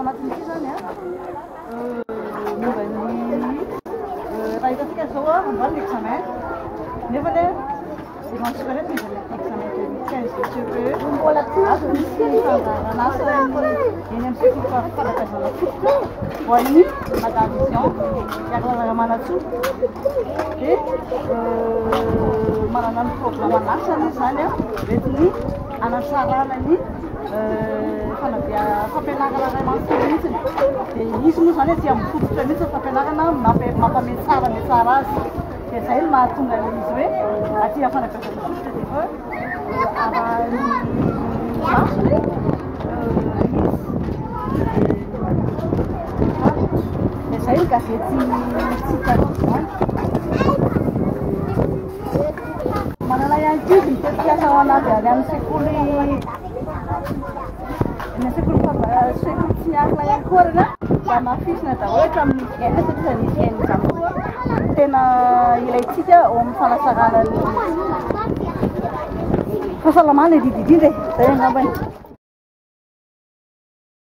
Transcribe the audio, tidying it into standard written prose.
Anatin'ity zany momba ny raha hitantsika zao ambany ny examen nefa le dimanche scolaire misy examen de 15 de CE mbola azo misy fangarana asa eny amin'ny sekoly fanakazana fototra ho an'ny madame Vision Yaglala Manatsoa dia manana ny programme anasany zany entiny anasarana ny fampianarana ray manontolo mihitsiny dia izy moa zany dia mifototra mihitsy fampianarana mampameny tsara ny tsara azy dia zay no mahatonga izy hoe aty fanakazana fototra dia fa arahany masony dia zay ny gazety tsika manana ihany koa mitetikasa ao anaty any amin'ny sekoly sekoly tsy miarina ihany koa rena mba mafisina daholo hatramin'ny hygiène satria ny hygiène zany koa tena ilayntsika ao amin'ny fanasarana ny fahasalamana indrindra zay angambany